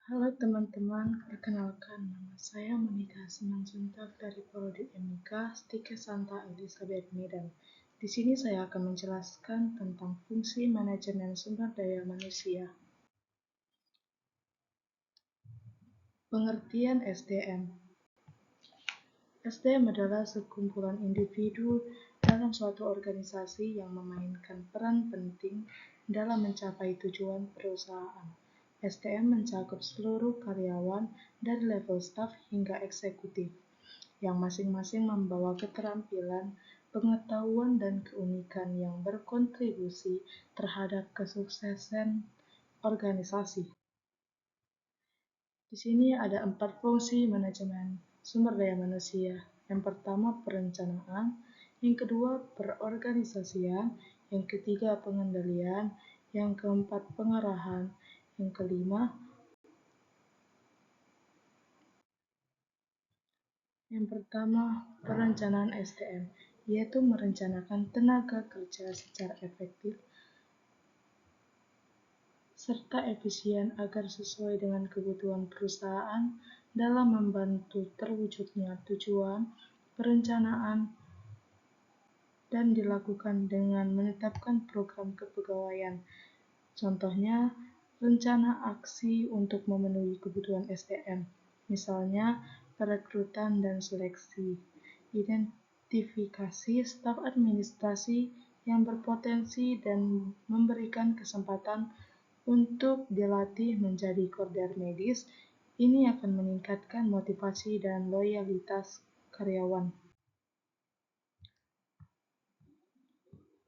Halo teman-teman, perkenalkan nama saya Monika Simanjuntak dari Prodi MIK Stike Santa Elizabeth Medan. Di sini saya akan menjelaskan tentang fungsi manajemen sumber daya manusia. Pengertian SDM. SDM adalah sekumpulan individu dalam suatu organisasi yang memainkan peran penting dalam mencapai tujuan perusahaan. SDM mencakup seluruh karyawan dari level staf hingga eksekutif, yang masing-masing membawa keterampilan, pengetahuan, dan keunikan yang berkontribusi terhadap kesuksesan organisasi. Di sini ada 4 fungsi manajemen sumber daya manusia. Yang pertama, perencanaan. Yang kedua, perorganisasian. Yang ketiga, pengendalian. Yang keempat, pengarahan. Yang kelima, yang pertama, perencanaan SDM, yaitu merencanakan tenaga kerja secara efektif serta efisien agar sesuai dengan kebutuhan perusahaan dalam membantu terwujudnya tujuan perencanaan dan dilakukan dengan menetapkan program kepegawaian. Contohnya, rencana aksi untuk memenuhi kebutuhan SDM, misalnya perekrutan dan seleksi, identifikasi staf administrasi yang berpotensi dan memberikan kesempatan untuk dilatih menjadi koordinator medis. Ini akan meningkatkan motivasi dan loyalitas karyawan.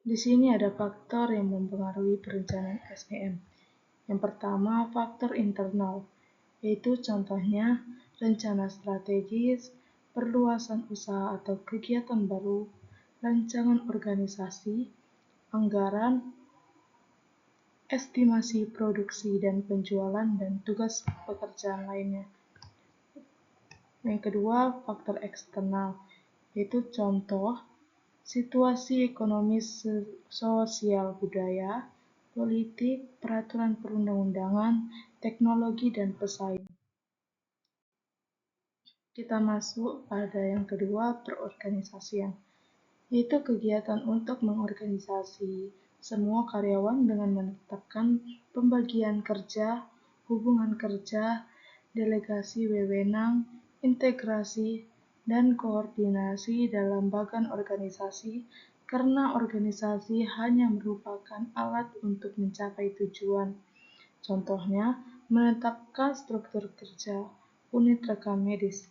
Di sini ada faktor yang mempengaruhi perencanaan SDM. Yang pertama, faktor internal, yaitu contohnya rencana strategis, perluasan usaha atau kegiatan baru, rancangan organisasi, anggaran, estimasi produksi dan penjualan, dan tugas pekerjaan lainnya. Yang kedua, faktor eksternal, yaitu contoh situasi ekonomi, sosial, budaya, politik, peraturan perundang-undangan, teknologi, dan pesaing. Kita masuk pada yang kedua, perorganisasian, yaitu kegiatan untuk mengorganisasi semua karyawan dengan menetapkan pembagian kerja, hubungan kerja, delegasi wewenang, integrasi, dan koordinasi dalam bagan organisasi, karena organisasi hanya merupakan alat untuk mencapai tujuan. Contohnya, menetapkan struktur kerja, unit rekam medis.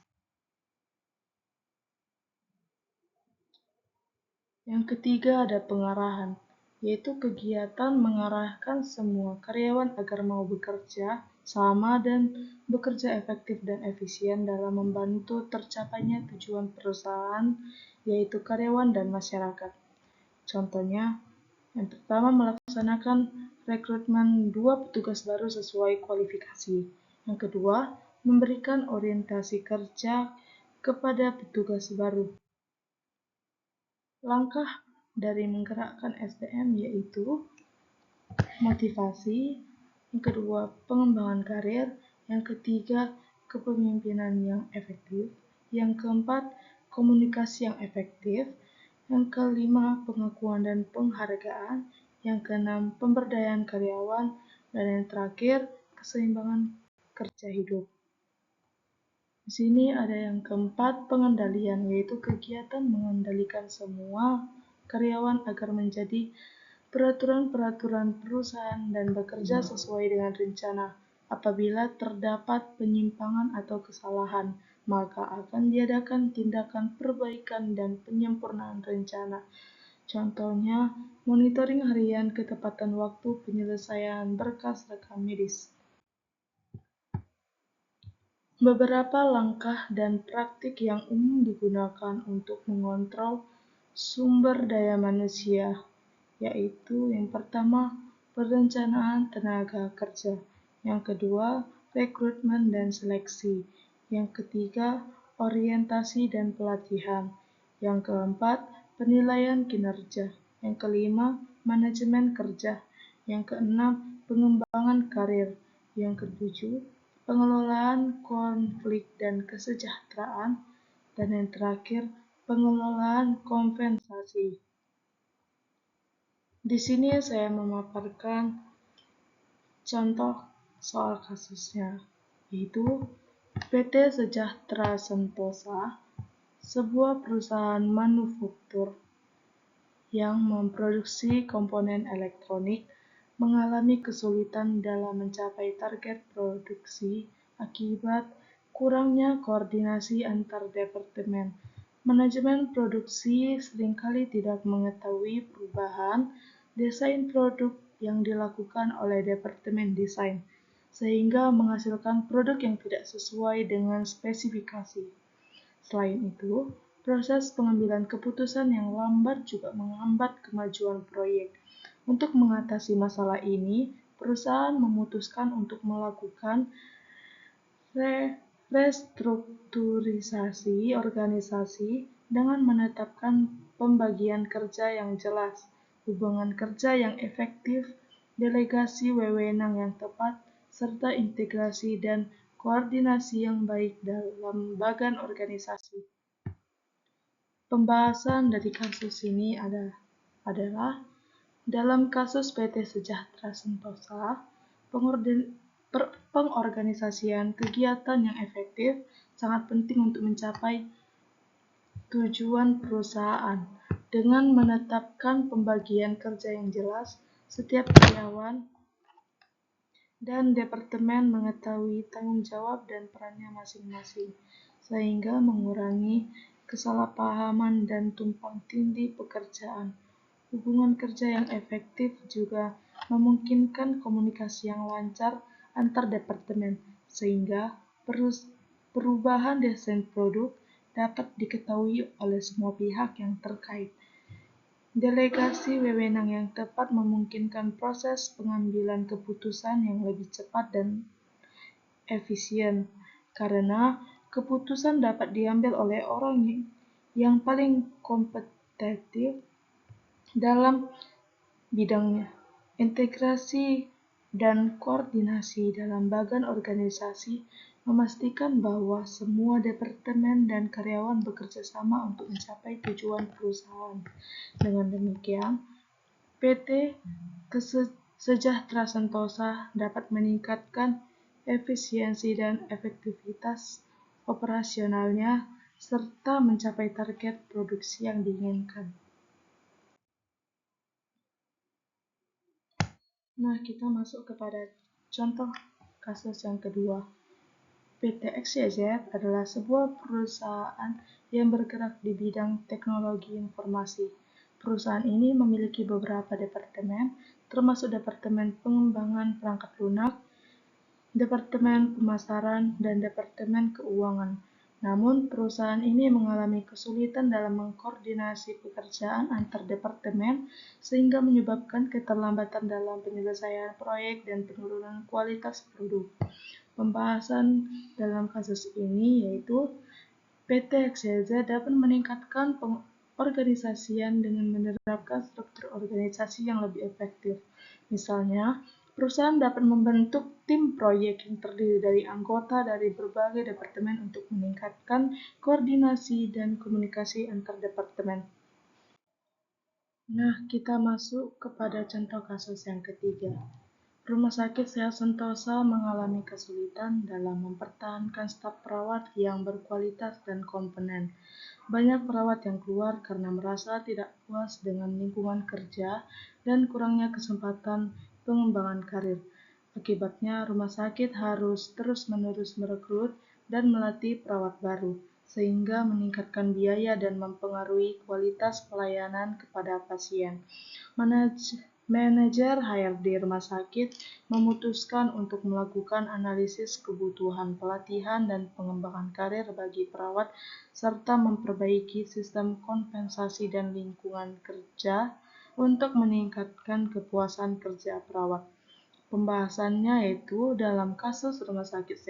Yang ketiga ada pengarahan, yaitu kegiatan mengarahkan semua karyawan agar mau bekerja sama dan bekerja efektif dan efisien dalam membantu tercapainya tujuan perusahaan, yaitu karyawan dan masyarakat. Contohnya, yang pertama melaksanakan rekrutmen 2 petugas baru sesuai kualifikasi. Yang kedua, memberikan orientasi kerja kepada petugas baru. Langkah dari menggerakkan SDM yaitu motivasi, yang kedua pengembangan karir, yang ketiga kepemimpinan yang efektif, yang keempat komunikasi yang efektif, yang kelima pengakuan dan penghargaan, yang keenam pemberdayaan karyawan, dan yang terakhir keseimbangan kerja hidup. Di sini ada yang keempat, pengendalian, yaitu kegiatan mengendalikan semua karyawan agar menjadi peraturan-peraturan perusahaan dan bekerja sesuai dengan rencana. Apabila terdapat penyimpangan atau kesalahan, maka akan diadakan tindakan perbaikan dan penyempurnaan rencana. Contohnya, monitoring harian ketepatan waktu penyelesaian berkas rekam medis. Beberapa langkah dan praktik yang umum digunakan untuk mengontrol sumber daya manusia, yaitu yang pertama, perencanaan tenaga kerja, yang kedua, rekrutmen dan seleksi, yang ketiga, orientasi dan pelatihan, yang keempat, penilaian kinerja, yang kelima, manajemen kerja, yang keenam, pengembangan karir, yang ketujuh, pengelolaan konflik dan kesejahteraan, dan yang terakhir, pengelolaan kompensasi. Di sini saya memaparkan contoh soal kasusnya, yaitu PT Sejahtera Sentosa, sebuah perusahaan manufaktur yang memproduksi komponen elektronik, mengalami kesulitan dalam mencapai target produksi akibat kurangnya koordinasi antar departemen. Manajemen produksi seringkali tidak mengetahui perubahan desain produk yang dilakukan oleh departemen desain, sehingga menghasilkan produk yang tidak sesuai dengan spesifikasi. Selain itu, proses pengambilan keputusan yang lambat juga menghambat kemajuan proyek. Untuk mengatasi masalah ini, perusahaan memutuskan untuk melakukan restrukturisasi organisasi dengan menetapkan pembagian kerja yang jelas, hubungan kerja yang efektif, delegasi wewenang yang tepat, serta integrasi dan koordinasi yang baik dalam bagan organisasi. Pembahasan dari kasus ini adalah dalam kasus PT Sejahtera Sentosa, pengorganisasian kegiatan yang efektif sangat penting untuk mencapai tujuan perusahaan. Dengan menetapkan pembagian kerja yang jelas, setiap karyawan dan departemen mengetahui tanggung jawab dan perannya masing-masing, sehingga mengurangi kesalahpahaman dan tumpang tindih pekerjaan. Hubungan kerja yang efektif juga memungkinkan komunikasi yang lancar antar departemen, sehingga perubahan desain produk dapat diketahui oleh semua pihak yang terkait. Delegasi wewenang yang tepat memungkinkan proses pengambilan keputusan yang lebih cepat dan efisien, karena keputusan dapat diambil oleh orang yang paling kompetitif dalam bidangnya. Integrasi dan koordinasi dalam bagan organisasi memastikan bahwa semua departemen dan karyawan bekerja sama untuk mencapai tujuan perusahaan. Dengan demikian, PT Sejahtera Sentosa dapat meningkatkan efisiensi dan efektivitas operasionalnya serta mencapai target produksi yang diinginkan. Nah, kita masuk kepada contoh kasus yang kedua. PT XYZ adalah sebuah perusahaan yang bergerak di bidang teknologi informasi. Perusahaan ini memiliki beberapa departemen, termasuk Departemen Pengembangan Perangkat Lunak, Departemen Pemasaran, dan Departemen Keuangan. Namun, perusahaan ini mengalami kesulitan dalam mengkoordinasi pekerjaan antar departemen sehingga menyebabkan keterlambatan dalam penyelesaian proyek dan penurunan kualitas produk. Pembahasan dalam kasus ini yaitu PT XYZ dapat meningkatkan pengorganisasian dengan menerapkan struktur organisasi yang lebih efektif. Misalnya, perusahaan dapat membentuk tim proyek yang terdiri dari anggota dari berbagai departemen untuk meningkatkan koordinasi dan komunikasi antar departemen. Nah, kita masuk kepada contoh kasus yang ketiga. Rumah Sakit Sehat Sentosa mengalami kesulitan dalam mempertahankan staf perawat yang berkualitas dan kompeten. Banyak perawat yang keluar karena merasa tidak puas dengan lingkungan kerja dan kurangnya kesempatan pengembangan karir. Akibatnya, rumah sakit harus terus-menerus merekrut dan melatih perawat baru, sehingga meningkatkan biaya dan mempengaruhi kualitas pelayanan kepada pasien. Manajer HRD rumah sakit memutuskan untuk melakukan analisis kebutuhan pelatihan dan pengembangan karir bagi perawat serta memperbaiki sistem kompensasi dan lingkungan kerja untuk meningkatkan kepuasan kerja perawat. Pembahasannya yaitu dalam kasus Rumah Sakit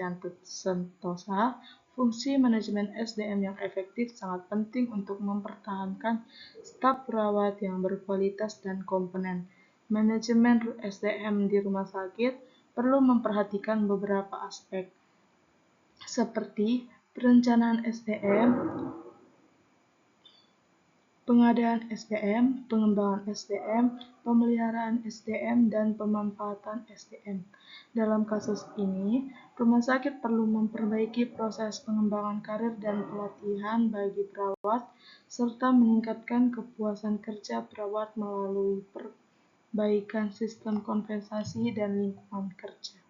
Sentosa, fungsi manajemen SDM yang efektif sangat penting untuk mempertahankan staf perawat yang berkualitas dan kompeten. Manajemen SDM di rumah sakit perlu memperhatikan beberapa aspek, seperti perencanaan SDM, pengadaan SDM, pengembangan SDM, pemeliharaan SDM, dan pemanfaatan SDM. Dalam kasus ini, rumah sakit perlu memperbaiki proses pengembangan karir dan pelatihan bagi perawat, serta meningkatkan kepuasan kerja perawat melalui perbaikan sistem kompensasi dan lingkungan kerja.